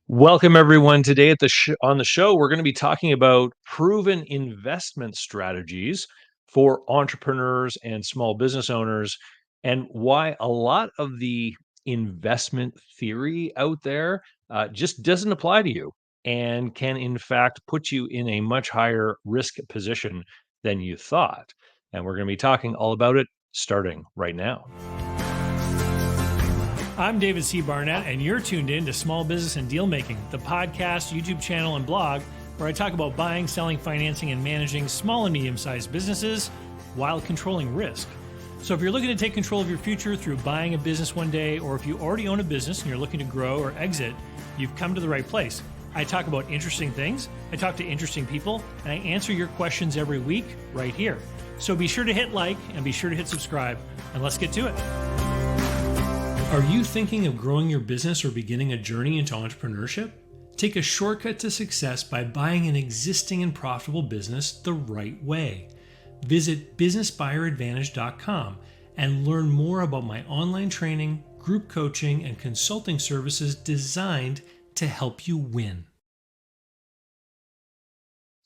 Welcome everyone. Today on the show, we're going to be talking about proven investment strategies for entrepreneurs and small business owners, and why a lot of the investment theory out there just doesn't apply to you and can, in fact, put you in a much higher risk position than you thought. And we're going to be talking all about it starting right now. I'm David C. Barnett, and you're tuned in to Small Business and Deal Making, the podcast, YouTube channel, and blog where I talk about buying, selling, financing, and managing small and medium sized businesses while controlling risk. So, if you're looking to take control of your future through buying a business one day, or if you already own a business and you're looking to grow or exit, you've come to the right place. I talk about interesting things, I talk to interesting people, and I answer your questions every week right here. So, be sure to hit like and be sure to hit subscribe, and let's get to it. Are you thinking of growing your business or beginning a journey into entrepreneurship? Take a shortcut to success by buying an existing and profitable business the right way. Visit businessbuyeradvantage.com and learn more about my online training, group coaching, and consulting services designed to help you win.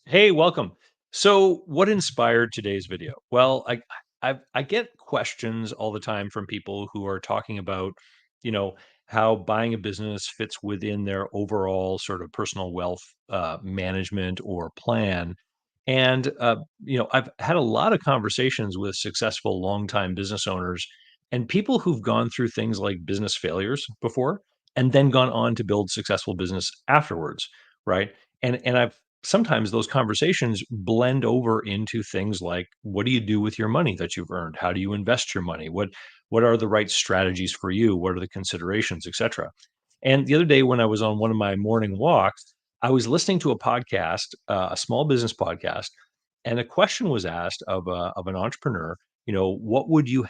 Hey, welcome. So, what inspired today's video? Well, I get questions all the time from people who are talking about, you know, how buying a business fits within their overall sort of personal wealth management or plan. And I've had a lot of conversations with successful longtime business owners and people who've gone through things like business failures before, and then gone on to build successful business afterwards, right? And I've sometimes those conversations blend over into things like, what do you do with your money that you've earned? How do you invest your money? What are the right strategies for you? What are the considerations, etc.? And the other day when I was on one of my morning walks, I was listening to a podcast, a small business podcast, and a question was asked of an entrepreneur. What would you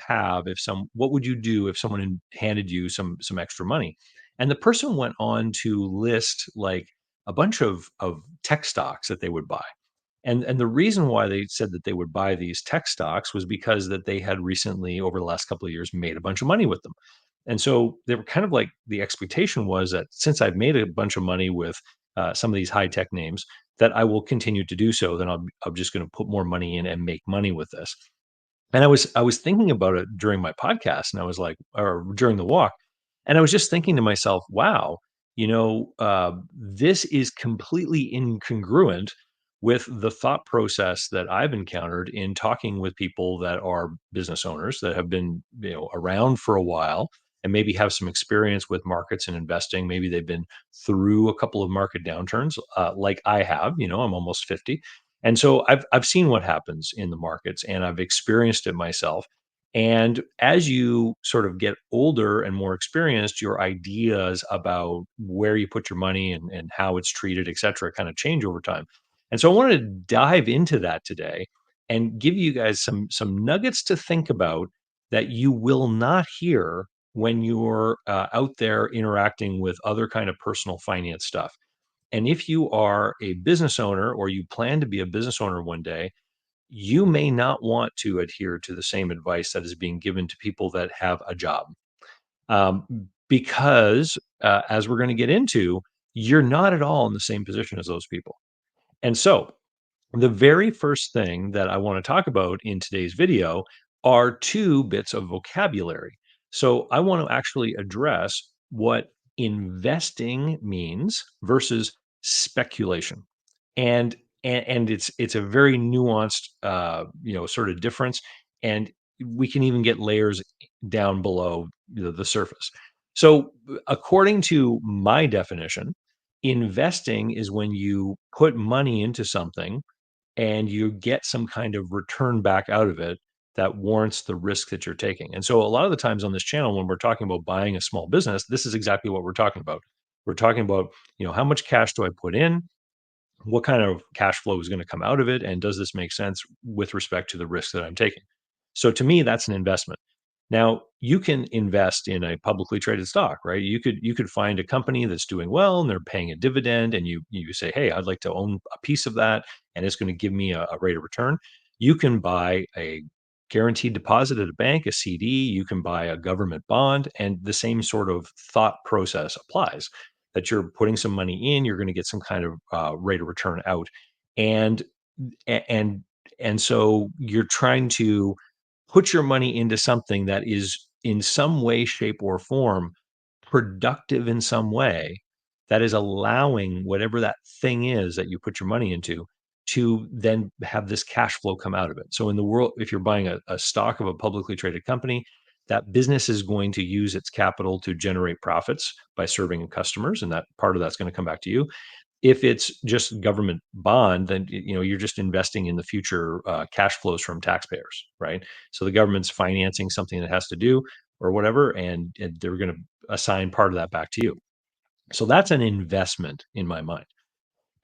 do if someone handed you some extra money? And the person went on to list like a bunch of tech stocks that they would buy. And the reason why they said that they would buy these tech stocks was because that they had recently, over the last couple of years, made a bunch of money with them. And so they were kind of like, the expectation was that since I've made a bunch of money with some of these high tech names, that I will continue to do so. Then I'm just going to put more money in and make money with this. And I was thinking about it during my podcast, and I was like, or during the walk, and I was just thinking to myself, wow, this is completely incongruent with the thought process that I've encountered in talking with people that are business owners that have been, around for a while and maybe have some experience with markets and investing. Maybe they've been through a couple of market downturns, like I have. I'm almost 50, and so I've seen what happens in the markets, and I've experienced it myself. And as you sort of get older and more experienced, your ideas about where you put your money and how it's treated, et cetera, kind of change over time. And so I wanted to dive into that today and give you guys some nuggets to think about that you will not hear when you're out there interacting with other kind of personal finance stuff. And if you are a business owner or you plan to be a business owner one day, you may not want to adhere to the same advice that is being given to people that have a job. Because, as we're going to get into, you're not at all in the same position as those people. And so, the very first thing that I want to talk about in today's video are two bits of vocabulary. So I want to actually address what investing means versus speculation. And and it's a very nuanced sort of difference, and we can even get layers down below the surface. So according to my definition, investing is when you put money into something and you get some kind of return back out of it that warrants the risk that you're taking. And so a lot of the times on this channel, when we're talking about buying a small business, this is exactly what we're talking about. We're talking about, how much cash do I put in? What kind of cash flow is going to come out of it? And does this make sense with respect to the risk that I'm taking? So to me, that's an investment. Now, you can invest in a publicly traded stock, right? You could find a company that's doing well and they're paying a dividend, and you say, "Hey, I'd like to own a piece of that, and it's going to give me a rate of return." You can buy a guaranteed deposit at a bank, a CD. You can buy a government bond, and the same sort of thought process applies. that you're putting some money in, you're going to get some kind of rate of return out, and and and so you're trying to put your money into something that is in some way, shape, or form productive in some way that is allowing whatever that thing is that you put your money into to then have this cash flow come out of it. So in the world, if you're buying a stock of a publicly traded company, that business is going to use its capital to generate profits by serving customers, and that part of that's going to come back to you. If it's just government bond, then you're just investing in the future cash flows from taxpayers, right? So the government's financing something that has to do or whatever, and they're going to assign part of that back to you. So that's an investment in my mind.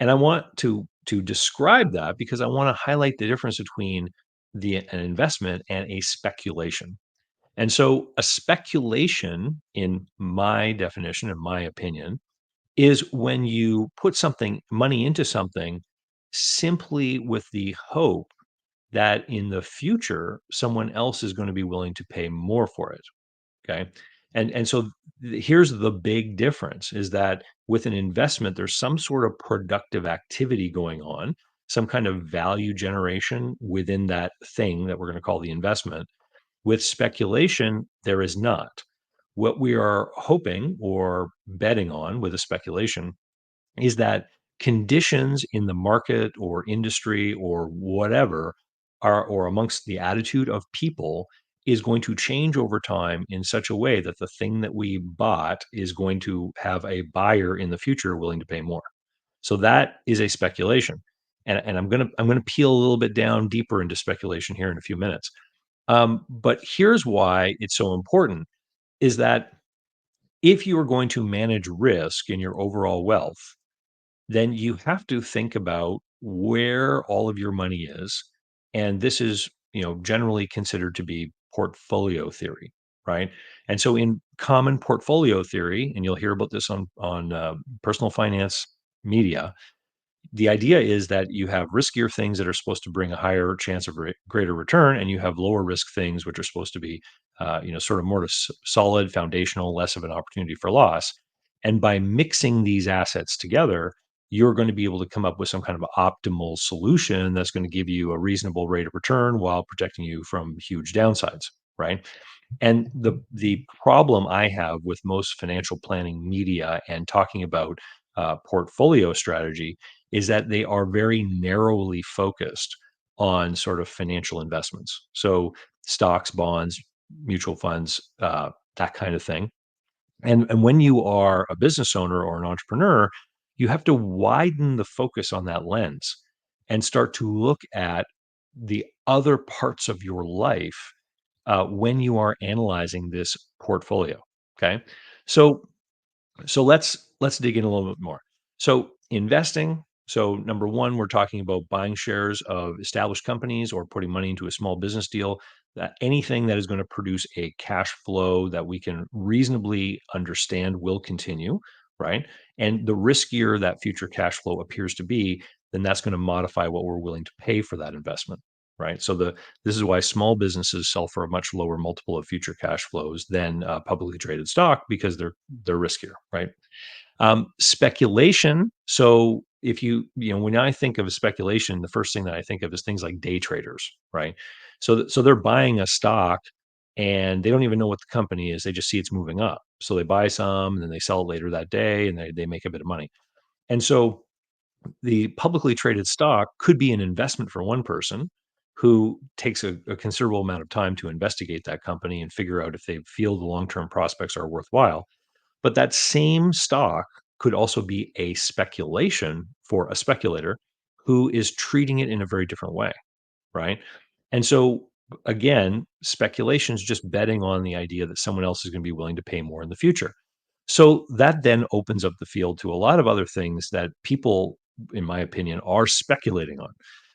And I want to describe that because I want to highlight the difference between an investment and a speculation. And so a speculation, in my definition, in my opinion, is when you put something money into something simply with the hope that in the future someone else is going to be willing to pay more for it. Okay. And so here's the big difference is that with an investment, there's some sort of productive activity going on, some kind of value generation within that thing that we're going to call the investment. With speculation, there is not. What we are hoping or betting on with a speculation is that conditions in the market or industry or whatever are, or amongst the attitude of people, is going to change over time in such a way that the thing that we bought is going to have a buyer in the future willing to pay more. So that is a speculation. And I'm gonna peel a little bit down deeper into speculation here in a few minutes. But here's why it's so important is that if you are going to manage risk in your overall wealth, then you have to think about where all of your money is. And this is, generally considered to be portfolio theory, right? And so in common portfolio theory, and you'll hear about this on personal finance media, the idea is that you have riskier things that are supposed to bring a higher chance of greater return, and you have lower risk things which are supposed to be, sort of more solid, foundational, less of an opportunity for loss. And by mixing these assets together, you're going to be able to come up with some kind of optimal solution that's going to give you a reasonable rate of return while protecting you from huge downsides, right? And the problem I have with most financial planning media and talking about portfolio strategy is that they are very narrowly focused on sort of financial investments. So stocks, bonds, mutual funds, that kind of thing. And when you are a business owner or an entrepreneur, you have to widen the focus on that lens and start to look at the other parts of your life when you are analyzing this portfolio. Okay, so let's dig in a little bit more. So investing. So number one, we're talking about buying shares of established companies or putting money into a small business deal. That anything that is going to produce a cash flow that we can reasonably understand will continue, right? And the riskier that future cash flow appears to be, then that's going to modify what we're willing to pay for that investment, right? So this is why small businesses sell for a much lower multiple of future cash flows than publicly traded stock because they're riskier, right? Speculation. So if when I think of speculation, the first thing that I think of is things like day traders, right? So they're buying a stock and they don't even know what the company is. They just see it's moving up. So they buy some and then they sell it later that day and they make a bit of money. And so the publicly traded stock could be an investment for one person who takes a considerable amount of time to investigate that company and figure out if they feel the long-term prospects are worthwhile. But that same stock could also be a speculation for a speculator who is treating it in a very different way, right? And so again, speculation is just betting on the idea that someone else is going to be willing to pay more in the future. So that then opens up the field to a lot of other things that people, in my opinion, are speculating on.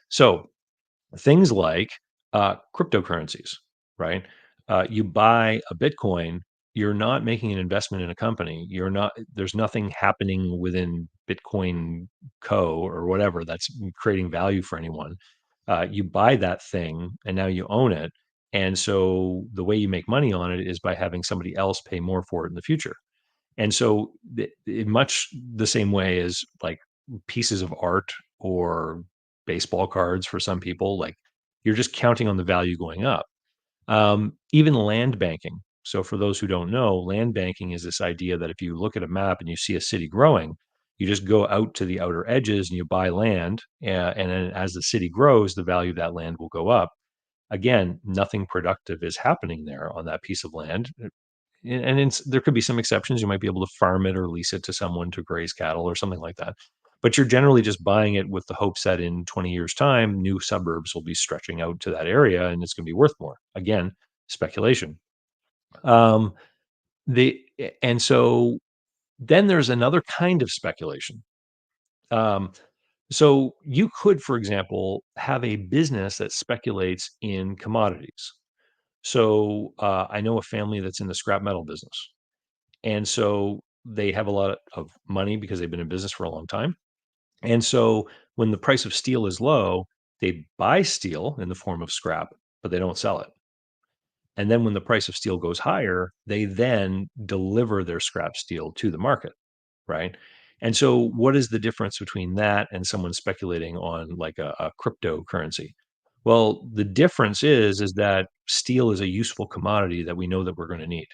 So things like cryptocurrencies, right? You buy a Bitcoin, you're not making an investment in a company. You're not, there's nothing happening within Bitcoin Co. or whatever that's creating value for anyone. You buy that thing and now you own it. And so the way you make money on it is by having somebody else pay more for it in the future. And so, in much the same way as like pieces of art or baseball cards for some people, like you're just counting on the value going up. Even land banking. So, for those who don't know, land banking is this idea that if you look at a map and you see a city growing, you just go out to the outer edges and you buy land. And then as the city grows, the value of that land will go up. Again, nothing productive is happening there on that piece of land. And there could be some exceptions. You might be able to farm it or lease it to someone to graze cattle or something like that. But you're generally just buying it with the hopes that in 20 years' time, new suburbs will be stretching out to that area and it's going to be worth more. Again, speculation. Um, and so then there's another kind of speculation. Um, so you could, for example, have a business that speculates in commodities. So I know a family that's in the scrap metal business. And so they have a lot of money because they've been in business for a long time. And so when the price of steel is low, they buy steel in the form of scrap, but they don't sell it. And then when the price of steel goes higher, they then deliver their scrap steel to the market, right? And so what is the difference between that and someone speculating on like a cryptocurrency? Well, the difference is that steel is a useful commodity that we know that we're going to need.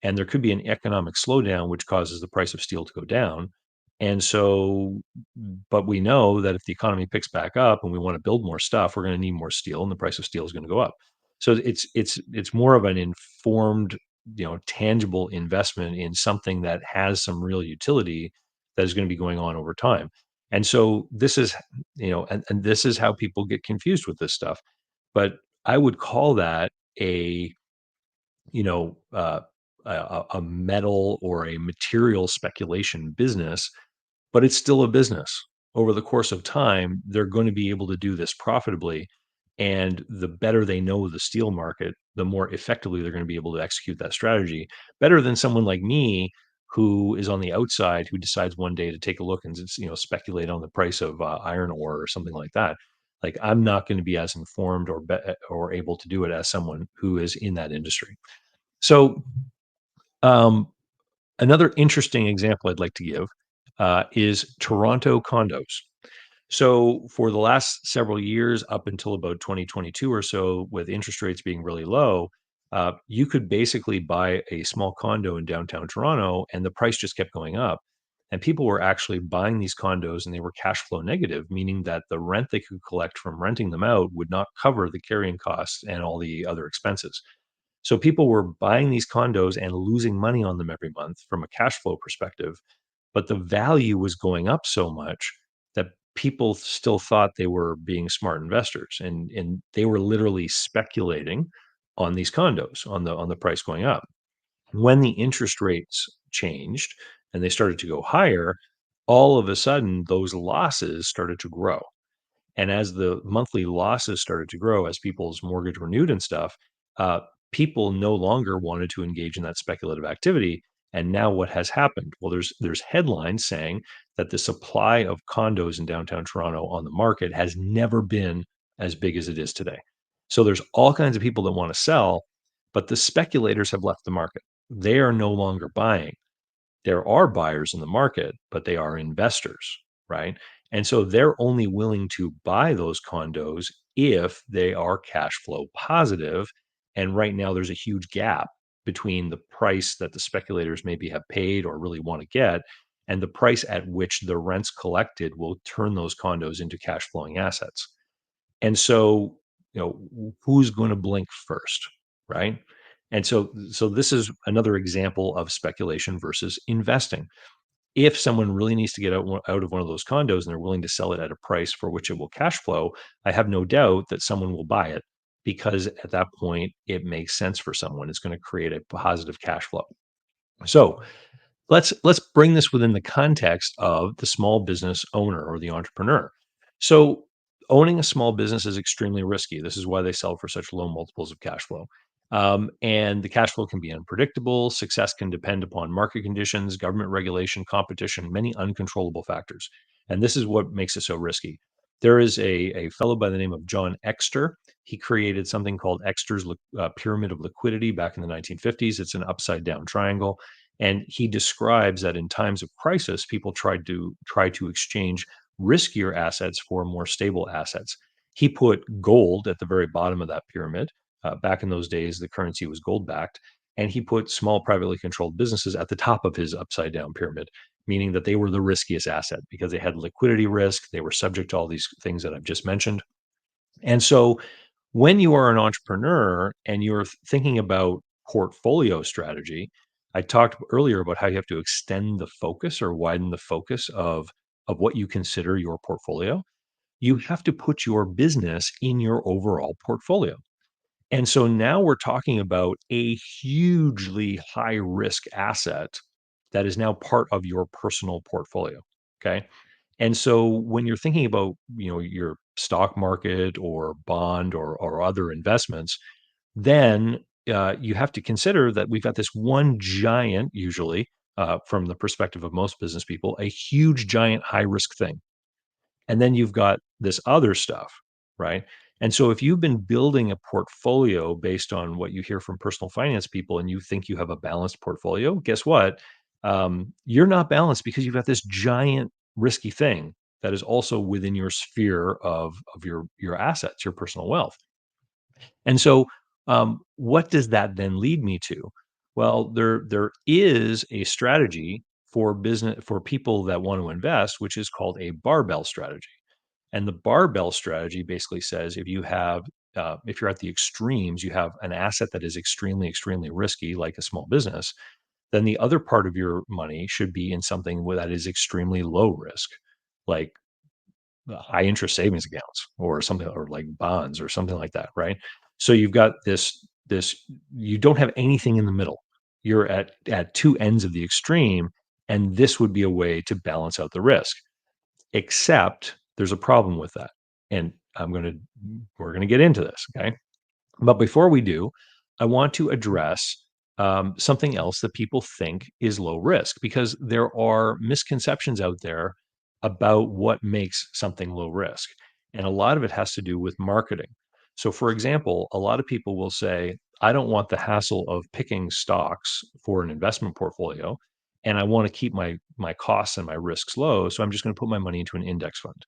And there could be an economic slowdown which causes the price of steel to go down. And so, but we know that if the economy picks back up and we want to build more stuff, we're going to need more steel and the price of steel is going to go up. So it's more of an informed, tangible investment in something that has some real utility that is going to be going on over time. And so this is, and this is how people get confused with this stuff. But I would call that a, you know, uh, a metal or a material speculation business, but it's still a business. Over the course of time, they're going to be able to do this profitably. And the better they know the steel market, the more effectively they're going to be able to execute that strategy. Better than someone like me who is on the outside who decides one day to take a look and speculate on the price of iron ore or something like that. Like I'm not going to be as informed or able to do it as someone who is in that industry. So um, another interesting example I'd like to give is Toronto condos. So for the last several years, up until about 2022 or so, with interest rates being really low, you could basically buy a small condo in downtown Toronto, and the price just kept going up. And people were actually buying these condos, and they were cash flow negative, meaning that the rent they could collect from renting them out would not cover the carrying costs and all the other expenses. So people were buying these condos and losing money on them every month from a cash flow perspective, but the value was going up so much that people still thought they were being smart investors, and they were literally speculating on these condos on the price going up. When the interest rates changed and they started to go higher, all of a sudden those losses started to grow. And as the monthly losses started to grow, as people's mortgage renewed and stuff, uh, people no longer wanted to engage in that speculative activity. And now what has happened? Well, there's headlines saying that the supply of condos in downtown Toronto on the market has never been as big as it is today. So there's all kinds of people that want to sell, but the speculators have left the market. They are no longer buying. There are buyers in the market, but they are investors, right? And so they're only willing to buy those condos if they are cash flow positive. And right now, there's a huge gap between the price that the speculators maybe have paid or really want to get and the price at which the rents collected will turn those condos into cash flowing assets. And so, who's going to blink first, right? And so this is another example of speculation versus investing. If someone really needs to get out of one of those condos and they're willing to sell it at a price for which it will cash flow, I have no doubt that someone will buy it because at that point it makes sense for someone. It's going to create a positive cash flow. So let's bring this within the context of the small business owner or the entrepreneur. So owning a small business is extremely risky. This is why they sell for such low multiples of cash flow. And the cash flow can be unpredictable. Success can depend upon market conditions, government regulation, competition, many uncontrollable factors. And this is what makes it so risky. There is a fellow by the name of John Exter. He created something called Exter's pyramid of liquidity back in the 1950s. It's an upside down triangle. And he describes that in times of crisis, people try to exchange riskier assets for more stable assets. He put gold at the very bottom of that pyramid. Back in those days, the currency was gold backed. And he put small privately controlled businesses at the top of his upside down pyramid, meaning that they were the riskiest asset because they had liquidity risk. They were subject to all these things that I've just mentioned. And so when you are an entrepreneur and you're thinking about portfolio strategy, I talked earlier about how you have to extend the focus or widen the focus of what you consider your portfolio. You have to put your business in your overall portfolio. And so now we're talking about a hugely high risk asset that is now part of your personal portfolio. Okay. And so when you're thinking about, your stock market or bond or other investments, then you have to consider that we've got this one giant, usually from the perspective of most business people, a huge, giant, high risk thing. And then you've got this other stuff, right? And so if you've been building a portfolio based on what you hear from personal finance people and you think you have a balanced portfolio, guess what? You're not balanced because you've got this giant risky thing that is also within your sphere of your assets, your personal wealth. And so, what does that then lead me to? Well, there is a strategy for business for people that want to invest, which is called a barbell strategy. And the barbell strategy basically says if you're at the extremes, you have an asset that is extremely, extremely risky, like a small business, then the other part of your money should be in something that is extremely low risk, like high interest savings accounts or something, or like bonds or something like that, right? So you've got this you don't have anything in the middle. You're at two ends of the extreme, and this would be a way to balance out the risk. Except there's a problem with that. And we're going to get into this, okay? But before we do, I want to address something else that people think is low risk, because there are misconceptions out there about what makes something low risk. And a lot of it has to do with marketing. So, for example, a lot of people will say, I don't want the hassle of picking stocks for an investment portfolio. And I want to keep my costs and my risks low. So I'm just going to put my money into an index fund.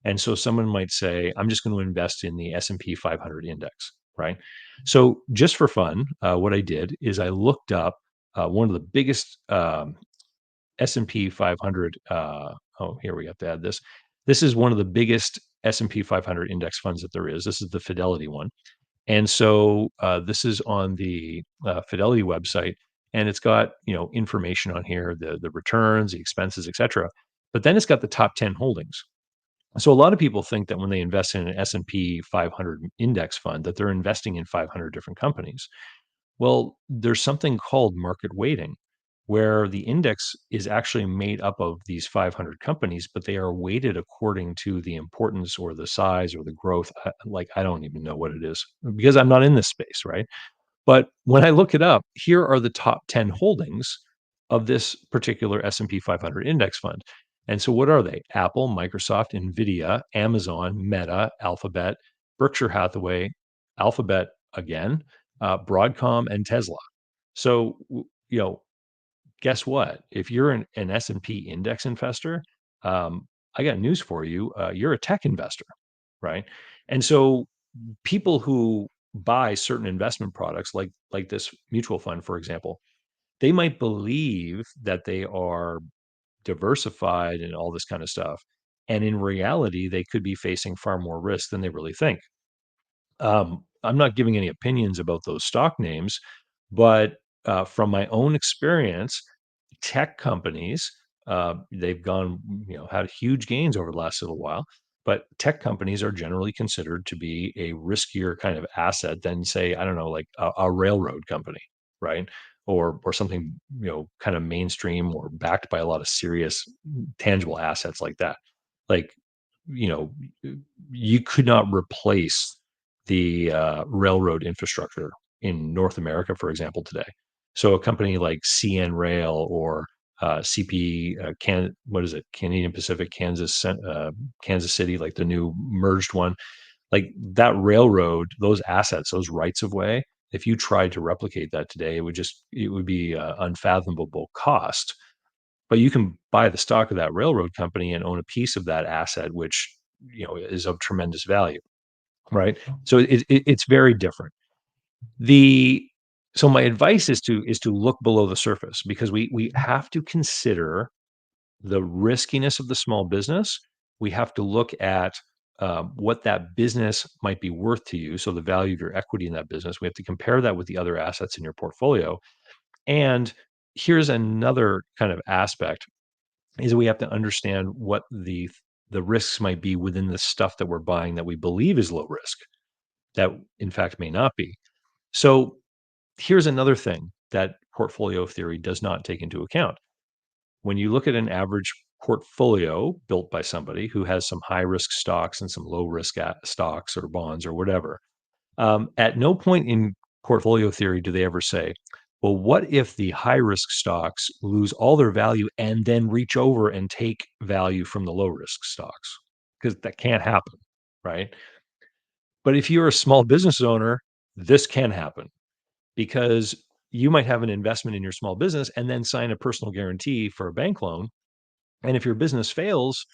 And so someone might say, I'm just going to invest in the S&P 500 index, right? So just for fun, what I did is I looked up one of the biggest S&P 500. Oh, here we have to add this. This is one of the biggest S&P 500 index funds that there is. This is the Fidelity one. And so this is on the Fidelity website, and it's got information on here, the returns, the expenses, etc. But then it's got the top 10 holdings. So a lot of people think that when they invest in an S&P 500 index fund that they're investing in 500 different companies. Well, there's something called market weighting, where the index is actually made up of these 500 companies, but they are weighted according to the importance or the size or the growth. Like, I don't even know what it is because I'm not in this space, right? But when I look it up, here are the top 10 holdings of this particular S&P 500 index fund. And so what are they? Apple, Microsoft, Nvidia, Amazon, Meta, Alphabet, Berkshire Hathaway, Alphabet again, Broadcom, and Tesla. So, guess what? If you're an S&P index investor, I got news for you. You're a tech investor, right? And so people who buy certain investment products like this mutual fund, for example, they might believe that they are diversified and all this kind of stuff, and in reality they could be facing far more risk than they really think. I'm not giving any opinions about those stock names, but from my own experience, tech companies, they've gone, had huge gains over the last little while. But tech companies are generally considered to be a riskier kind of asset than, say, I don't know, like a railroad company, right? Or something, kind of mainstream or backed by a lot of serious tangible assets like that. Like, you know, you could not replace the railroad infrastructure in North America, for example, today. So a company like CN Rail or CP, what is it? Canadian Pacific, Kansas City, like the new merged one, like that railroad, those assets, those rights of way, If you tried to replicate that today, it would be unfathomable cost. But you can buy the stock of that railroad company and own a piece of that asset, which is of tremendous value, right? So it's very different. The so my advice is to look below the surface, because we have to consider the riskiness of the small business. We have to look at what that business might be worth to you. So the value of your equity in that business. We have to compare that with the other assets in your portfolio. And here's another kind of aspect, is we have to understand what the risks might be within the stuff that we're buying that we believe is low risk, that in fact may not be. So here's another thing that portfolio theory does not take into account. When you look at an average portfolio built by somebody who has some high risk stocks and some low risk stocks or bonds or whatever, at no point in portfolio theory do they ever say, well, what if the high risk stocks lose all their value and then reach over and take value from the low risk stocks? Because that can't happen, right? But if you're a small business owner, this can happen, because you might have an investment in your small business and then sign a personal guarantee for a bank loan. And if your business fails,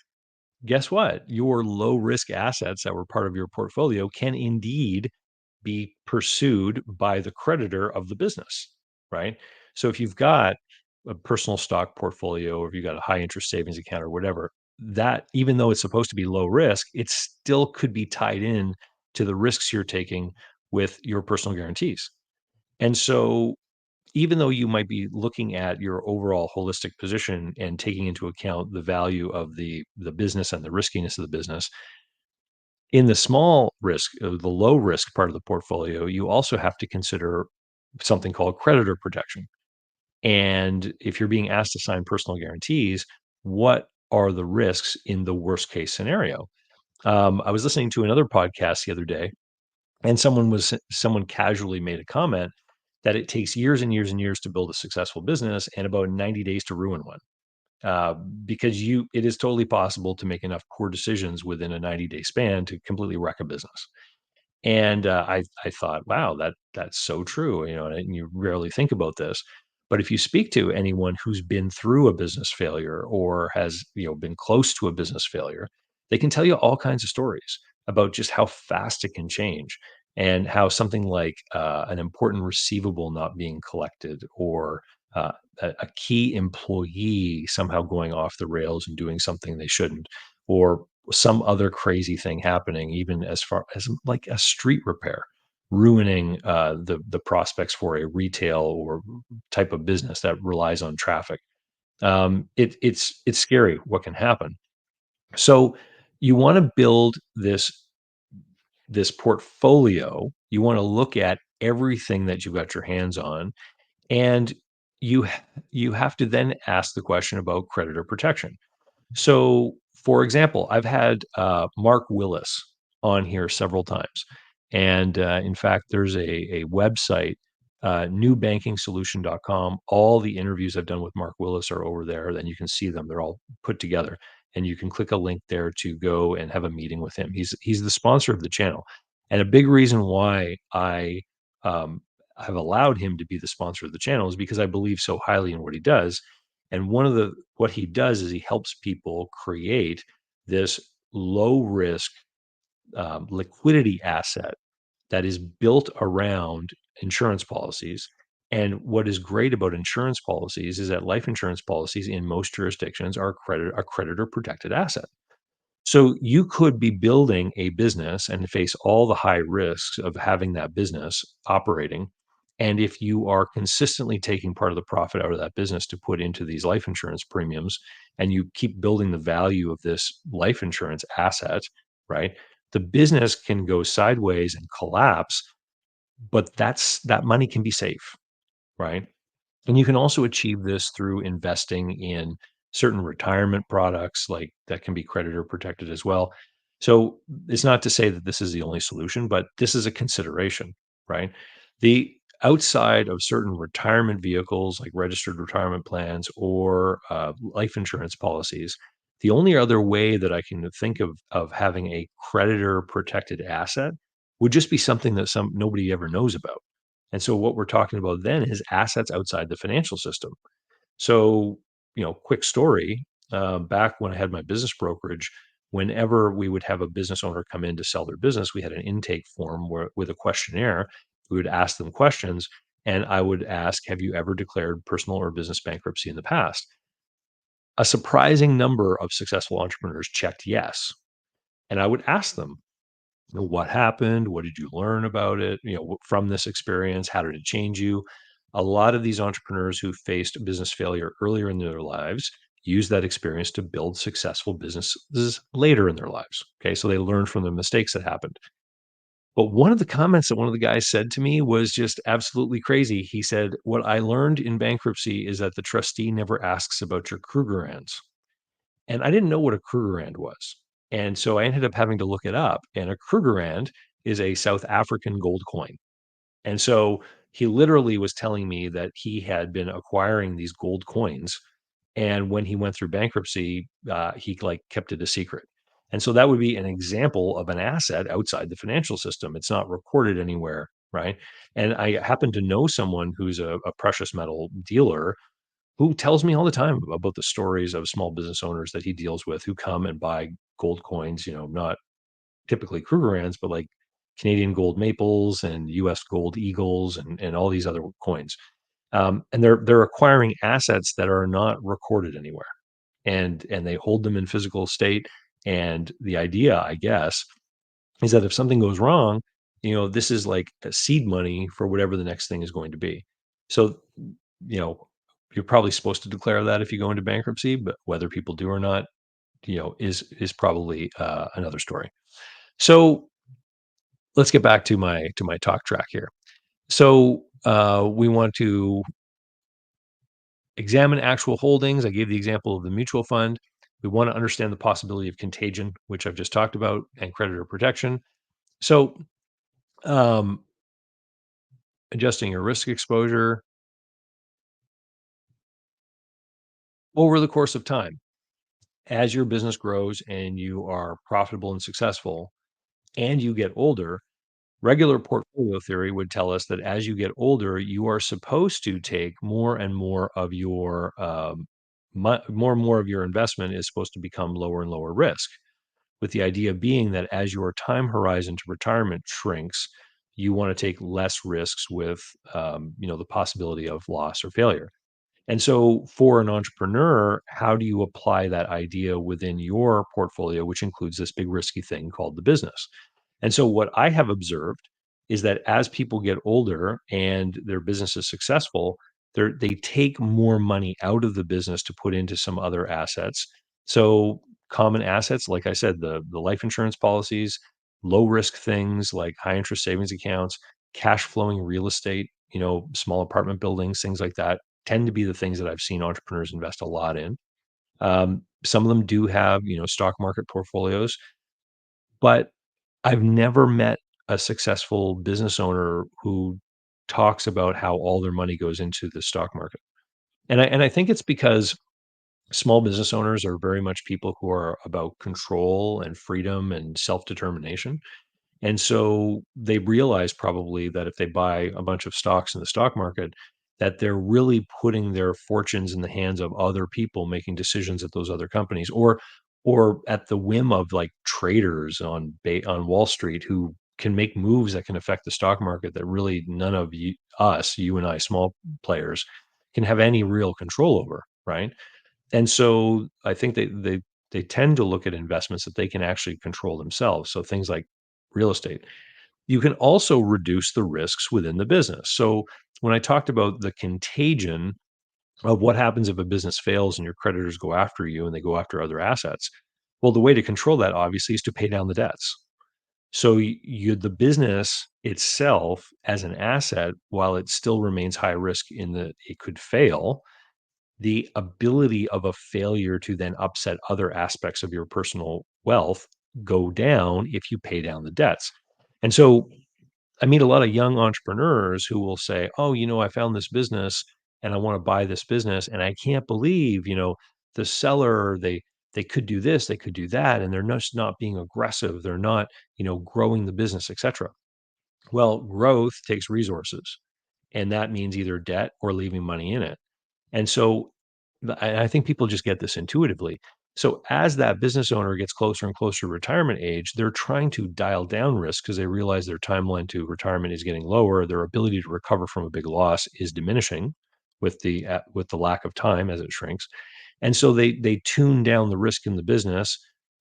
guess what? Your low risk assets that were part of your portfolio can indeed be pursued by the creditor of the business, right? So if you've got a personal stock portfolio, or if you've got a high interest savings account or whatever, that, even though it's supposed to be low risk, it still could be tied in to the risks you're taking with your personal guarantees. And so even though you might be looking at your overall holistic position and taking into account the value of the business and the riskiness of the business, in the small risk, the low risk part of the portfolio, you also have to consider something called creditor protection. And if you're being asked to sign personal guarantees, what are the risks in the worst case scenario? I was listening to another podcast the other day, and someone casually made a comment that it takes years and years and years to build a successful business and about 90 days to ruin one. Uh, because it is totally possible to make enough poor decisions within a 90-day span to completely wreck a business. And I thought, wow, that's so true. And you rarely think about this, but if you speak to anyone who's been through a business failure or has been close to a business failure, they can tell you all kinds of stories about just how fast it can change, and how something like an important receivable not being collected, or a key employee somehow going off the rails and doing something they shouldn't, or some other crazy thing happening, even as far as like a street repair, ruining the prospects for a retail or type of business that relies on traffic. It's scary what can happen. So you want to build this portfolio. You want to look at everything that you've got your hands on, and you have to then ask the question about creditor protection. So, for example, I've had Mark Willis on here several times. And in fact, there's a website, newbankingsolution.com. All the interviews I've done with Mark Willis are over there. Then you can see them. They're all put together. And you can click a link there to go and have a meeting with him. He's the sponsor of the channel. And a big reason why I um, have allowed him to be the sponsor of the channel is because I believe so highly in what he does. And what he does is he helps people create this low risk liquidity asset that is built around insurance policies. And what is great about insurance policies is that life insurance policies in most jurisdictions are a creditor protected asset. So you could be building a business and face all the high risks of having that business operating. And if you are consistently taking part of the profit out of that business to put into these life insurance premiums, and you keep building the value of this life insurance asset, right? The business can go sideways and collapse, but that money can be safe, right? And you can also achieve this through investing in certain retirement products like that can be creditor protected as well. So it's not to say that this is the only solution, but this is a consideration, right? The outside of certain retirement vehicles like registered retirement plans or life insurance policies, the only other way that I can think of having a creditor protected asset would just be something that nobody ever knows about. And so what we're talking about then is assets outside the financial system. So, quick story. Back when I had my business brokerage, whenever we would have a business owner come in to sell their business, we had an intake form with a questionnaire. We would ask them questions, and I would ask, "Have you ever declared personal or business bankruptcy in the past?" A surprising number of successful entrepreneurs checked yes. And I would ask them, what happened? What did you learn about it? From this experience, how did it change you? A lot of these entrepreneurs who faced business failure earlier in their lives use that experience to build successful businesses later in their lives. Okay. So they learned from the mistakes that happened. But one of the comments that one of the guys said to me was just absolutely crazy. He said, "What I learned in bankruptcy is that the trustee never asks about your Krugerrands." And I didn't know what a Krugerrand was. And so I ended up having to look it up. And a Krugerrand is a South African gold coin. And so he literally was telling me that he had been acquiring these gold coins. And when he went through bankruptcy, he like kept it a secret. And so that would be an example of an asset outside the financial system. It's not recorded anywhere, right? And I happen to know someone who's a precious metal dealer who tells me all the time about the stories of small business owners that he deals with who come and buy gold coins, not typically Krugerrands, but like Canadian gold maples and US gold eagles and all these other coins. And they're acquiring assets that are not recorded anywhere. And they hold them in physical state. And the idea, I guess, is that if something goes wrong, this is like a seed money for whatever the next thing is going to be. So, you know, you're probably supposed to declare that if you go into bankruptcy, but whether people do or not, is probably another story. So let's get back to my talk track here. So we want to examine actual holdings. I gave the example of the mutual fund. We want to understand the possibility of contagion, which I've just talked about, and creditor protection. So um, adjusting your risk exposure over the course of time. As your business grows and you are profitable and successful and you get older, regular portfolio theory would tell us that as you get older, you are supposed to take more and more of your more and more of your investment is supposed to become lower and lower risk, with the idea being that as your time horizon to retirement shrinks, you want to take less risks with the possibility of loss or failure. And so, for an entrepreneur, how do you apply that idea within your portfolio, which includes this big risky thing called the business? And so, what I have observed is that as people get older and their business is successful, they take more money out of the business to put into some other assets. So, common assets, like I said, the life insurance policies, low risk things like high interest savings accounts, cash flowing real estate, small apartment buildings, things like that tend to be the things that I've seen entrepreneurs invest a lot in. Some of them do have, stock market portfolios, but I've never met a successful business owner who talks about how all their money goes into the stock market. And I think it's because small business owners are very much people who are about control and freedom and self-determination. And so they realize probably that if they buy a bunch of stocks in the stock market, that they're really putting their fortunes in the hands of other people making decisions at those other companies, or at the whim of like traders on Wall Street who can make moves that can affect the stock market that really none of you and I, small players, can have any real control over, right? And so I think they tend to look at investments that they can actually control themselves. So things like real estate. You can also reduce the risks within the business. So when I talked about the contagion of what happens if a business fails and your creditors go after you and they go after other assets, well, the way to control that obviously is to pay down the debts. So the business itself as an asset, while it still remains high risk in that it could fail, the ability of a failure to then upset other aspects of your personal wealth go down if you pay down the debts. And so I meet a lot of young entrepreneurs who will say, "Oh, I found this business and I want to buy this business and I can't believe, the seller they could do this, they could do that, and they're just not being aggressive. They're not, growing the business, etc." Well, growth takes resources. And that means either debt or leaving money in it. And so I think people just get this intuitively. So as that business owner gets closer and closer to retirement age, they're trying to dial down risk because they realize their timeline to retirement is getting lower. Their ability to recover from a big loss is diminishing with the lack of time as it shrinks. And so they tune down the risk in the business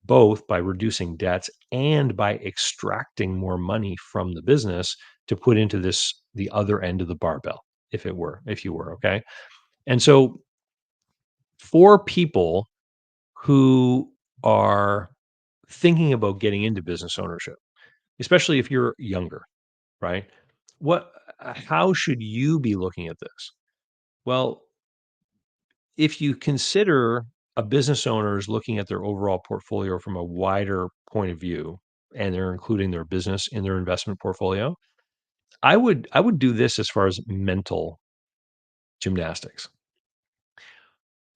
both by reducing debts and by extracting more money from the business to put into the other end of the barbell, if you were, okay? And so for people who are thinking about getting into business ownership, especially if you're younger, right? What how should you be looking at this? Well, if you consider a business owner is looking at their overall portfolio from a wider point of view, and they're including their business in their investment portfolio, I would do this as far as mental gymnastics.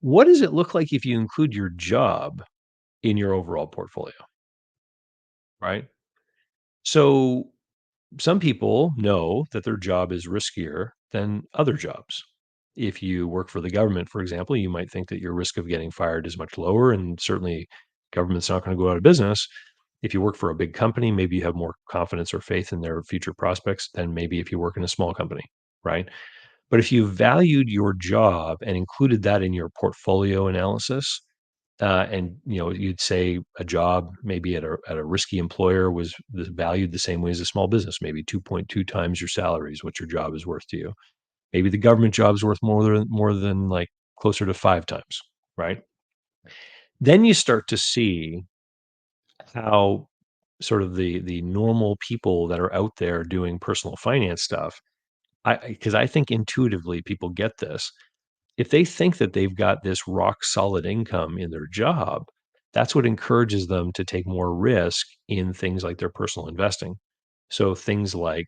What does it look like if you include your job in your overall portfolio, right? So some people know that their job is riskier than other jobs. If you work for the government, for example, you might think that your risk of getting fired is much lower, and certainly government's not going to go out of business. If you work for a big company, maybe you have more confidence or faith in their future prospects than maybe if you work in a small company, right? But if you valued your job and included that in your portfolio analysis, and you'd say a job maybe at a risky employer was valued the same way as a small business, maybe 2.2 times your salary is what your job is worth to you. Maybe the government job is worth more than like closer to 5 times, right? Then you start to see how sort of the normal people that are out there doing personal finance stuff. Because I think intuitively people get this. If they think that they've got this rock solid income in their job, that's what encourages them to take more risk in things like their personal investing. So things like,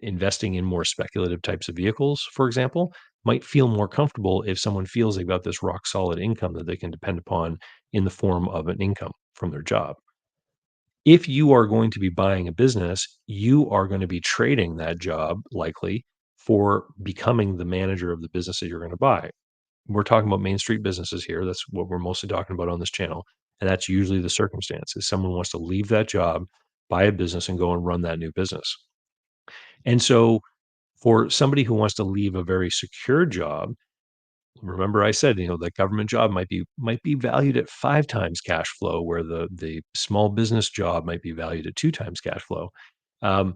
investing in more speculative types of vehicles, for example, might feel more comfortable if someone feels they've got this rock solid income that they can depend upon in the form of an income from their job. If you are going to be buying a business, you are going to be trading that job likely for becoming the manager of the business that you're going to buy. We're talking about Main Street businesses here. That's what we're mostly talking about on this channel. And that's usually the circumstance is someone wants to leave that job, buy a business and go and run that new business. And so for somebody who wants to leave a very secure job, remember I said, the government job might be valued at 5 times cash flow, where the small business job might be valued at 2 times cash flow. Um,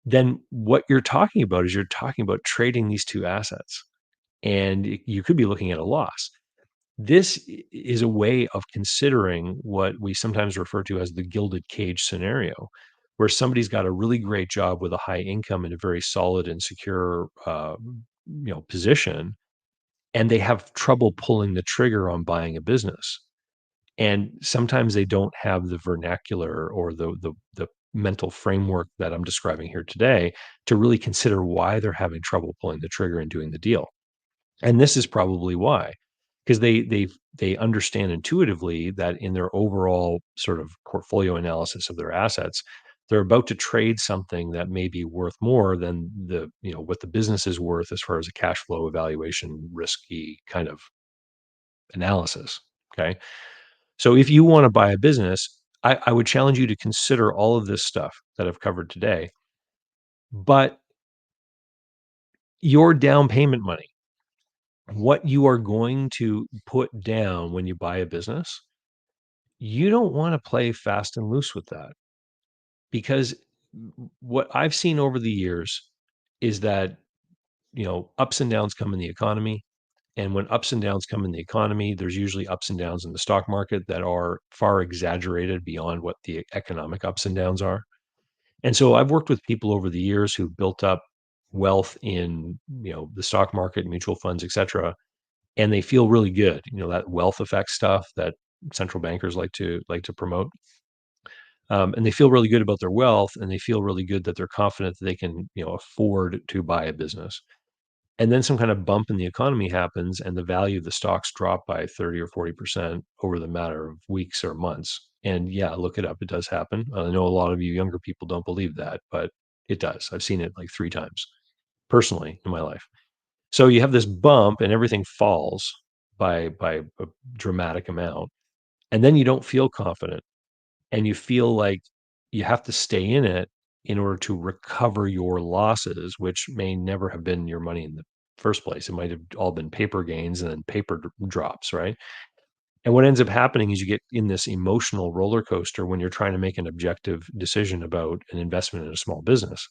then what you're talking about is you're talking about trading these two assets, and you could be looking at a loss. This is a way of considering what we sometimes refer to as the gilded cage scenario, where somebody's got a really great job with a high income and a very solid and secure, position, and they have trouble pulling the trigger on buying a business. And sometimes they don't have the vernacular or the mental framework that I'm describing here today to really consider why they're having trouble pulling the trigger and doing the deal. And this is probably why, because they understand intuitively that in their overall sort of portfolio analysis of their assets, they're about to trade something that may be worth more than what the business is worth as far as a cash flow evaluation, risky kind of analysis. Okay. So if you want to buy a business, I would challenge you to consider all of this stuff that I've covered today. But your down payment money, what you are going to put down when you buy a business, you don't want to play fast and loose with that, because what I've seen over the years is that, ups and downs come in the economy. And when ups and downs come in the economy, there's usually ups and downs in the stock market that are far exaggerated beyond what the economic ups and downs are. And so I've worked with people over the years who built up wealth in, the stock market, mutual funds, et cetera, and they feel really good. That wealth effect stuff that central bankers like to promote. And they feel really good about their wealth, and they feel really good that they're confident that they can, afford to buy a business. And then some kind of bump in the economy happens, and the value of the stocks drop by 30 or 40% over the matter of weeks or months. And yeah, look it up. It does happen. I know a lot of you younger people don't believe that, but it does. I've seen it like 3 times personally in my life. So you have this bump and everything falls by a dramatic amount, and then you don't feel confident, and you feel like you have to stay in it in order to recover your losses, which may never have been your money in the first place. It might have all been paper gains and then paper drops, right? And what ends up happening is you get in this emotional roller coaster when you're trying to make an objective decision about an investment in a small business.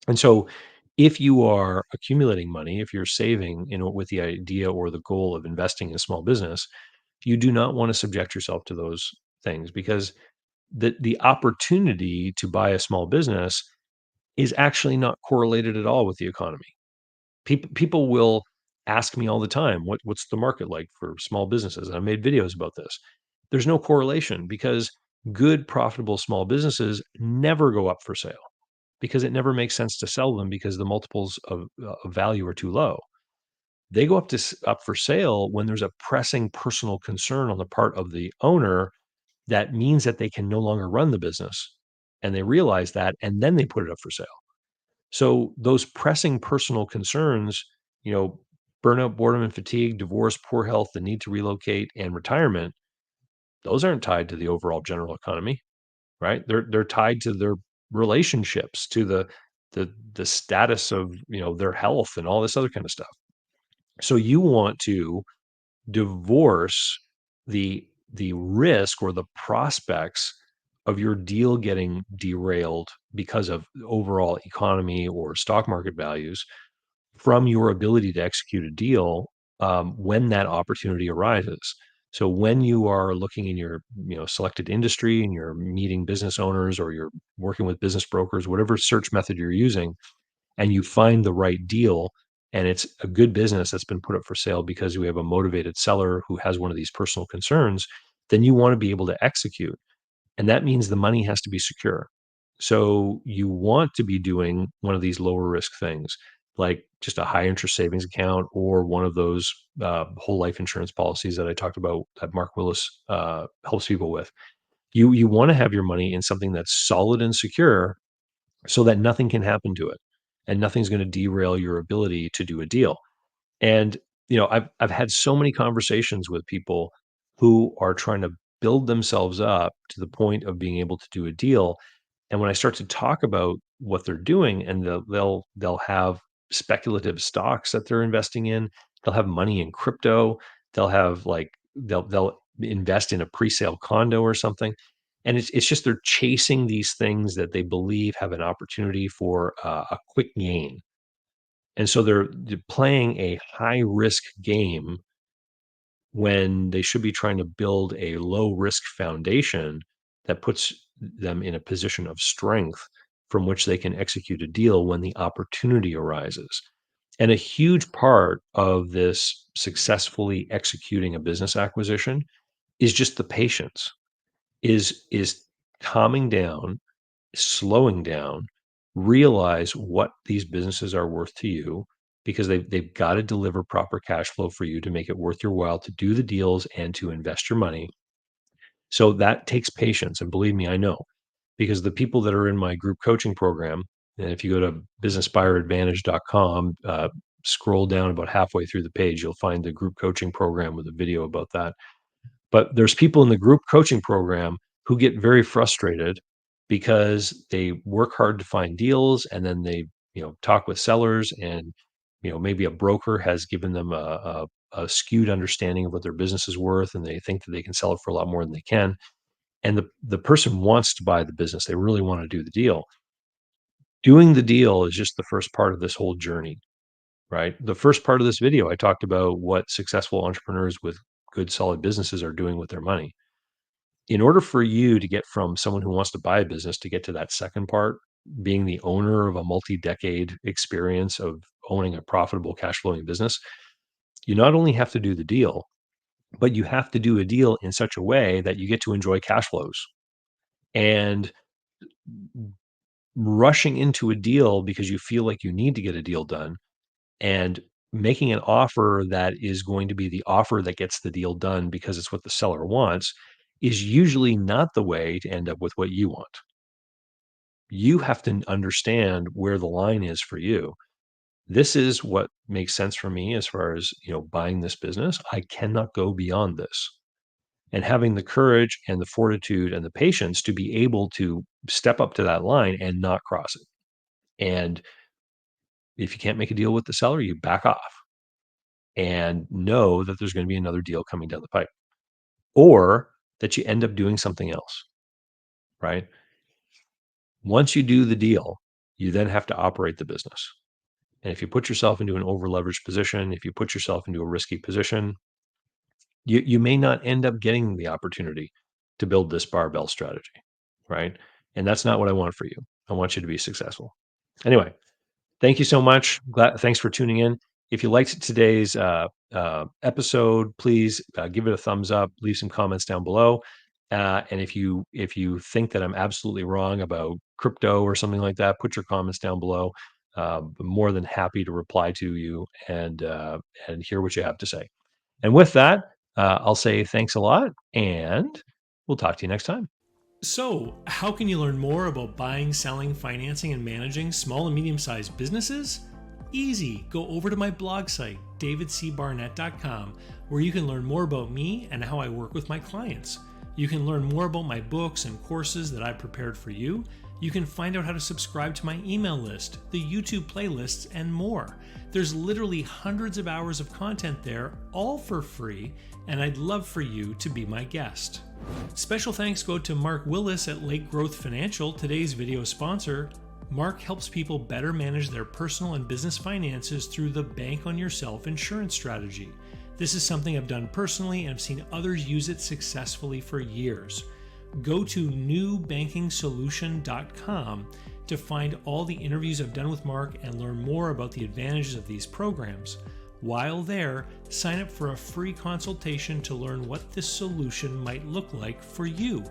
And so if you are accumulating money, if you're saving, with the idea or the goal of investing in a small business, you do not want to subject yourself to those things, because the opportunity to buy a small business is actually not correlated at all with the economy. People will ask me all the time, what's the market like for small businesses? And I made videos about this. There's no correlation, because good, profitable small businesses never go up for sale, because it never makes sense to sell them, because the multiples of value are too low. They go up for sale when there's a pressing personal concern on the part of the owner that means that they can no longer run the business, and they realize that, and then they put it up for sale. So those pressing personal concerns, you know, burnout, boredom and fatigue, divorce, poor health, the need to relocate, and retirement, those aren't tied to the overall general economy, right? They're tied to their relationships, to the status of, their health and all this other kind of stuff. So you want to divorce the risk or the prospects of your deal getting derailed because of overall economy or stock market values from your ability to execute a deal, when that opportunity arises. So when you are looking in your, selected industry, and you're meeting business owners, or you're working with business brokers, whatever search method you're using, and you find the right deal, and it's a good business that's been put up for sale because we have a motivated seller who has one of these personal concerns, then you want to be able to execute. And that means the money has to be secure. So you want to be doing one of these lower risk things, like just a high interest savings account, or one of those whole life insurance policies that I talked about that Mark Willis helps people with. You want to have your money in something that's solid and secure, so that nothing can happen to it, and nothing's going to derail your ability to do a deal. And, I've had so many conversations with people who are trying to build themselves up to the point of being able to do a deal. And when I start to talk about what they're doing, and they'll have speculative stocks that they're investing in, they'll have money in crypto, they'll have like they'll invest in a pre-sale condo or something. And it's just they're chasing these things that they believe have an opportunity for a quick gain, and so they're playing a high risk game when they should be trying to build a low risk foundation that puts them in a position of strength from which they can execute a deal when the opportunity arises. And a huge part of this successfully executing a business acquisition is just the patience, is calming down, slowing down, realize what these businesses are worth to you, because they've got to deliver proper cash flow for you to make it worth your while to do the deals and to invest your money. So that takes patience. And believe me, I know, because the people that are in my group coaching program, and if you go to businessbuyeradvantage.com, scroll down about halfway through the page, you'll find the group coaching program with a video about that. But there's people in the group coaching program who get very frustrated because they work hard to find deals, and then they, talk with sellers, and, maybe a broker has given them a skewed understanding of what their business is worth, and they think that they can sell it for a lot more than they can. And the person wants to buy the business. They really want to do the deal. Doing the deal is just the first part of this whole journey, right? The first part of this video, I talked about what successful entrepreneurs with good, solid businesses are doing with their money. In order for you to get from someone who wants to buy a business to get to that second part, being the owner of a multi-decade experience of owning a profitable cash flowing business, you not only have to do the deal, but you have to do a deal in such a way that you get to enjoy cash flows. And rushing into a deal because you feel like you need to get a deal done, and making an offer that is going to be the offer that gets the deal done because it's what the seller wants, is usually not the way to end up with what you want. You have to understand where the line is for you. This is what makes sense for me as far as, buying this business. I cannot go beyond this. And having the courage and the fortitude and the patience to be able to step up to that line and not cross it. And if you can't make a deal with the seller, you back off and know that there's going to be another deal coming down the pipe, or that you end up doing something else, right? Once you do the deal, you then have to operate the business. And if you put yourself into an over leveraged position, if you put yourself into a risky position, you may not end up getting the opportunity to build this barbell strategy, right? And that's not what I want for you. I want you to be successful. Anyway, thank you so much. Thanks for tuning in. If you liked today's episode, please give it a thumbs up. Leave some comments down below. And if you think that I'm absolutely wrong about crypto or something like that, put your comments down below. I'm more than happy to reply to you and hear what you have to say. And with that, I'll say thanks a lot, and we'll talk to you next time. So, how can you learn more about buying, selling, financing, and managing small and medium sized businesses? Easy. Go over to my blog site, davidcbarnett.com, where you can learn more about me and how I work with my clients. You can learn more about my books and courses that I've prepared for you. You can find out how to subscribe to my email list, the YouTube playlists, and more. There's literally hundreds of hours of content there, all for free, and I'd love for you to be my guest. Special thanks go to Mark Willis at Lake Growth Financial, today's video sponsor. Mark helps people better manage their personal and business finances through the Bank on Yourself insurance strategy. This is something I've done personally and I've seen others use it successfully for years. Go to newbankingsolution.com to find all the interviews I've done with Mark and learn more about the advantages of these programs. While there, sign up for a free consultation to learn what this solution might look like for you.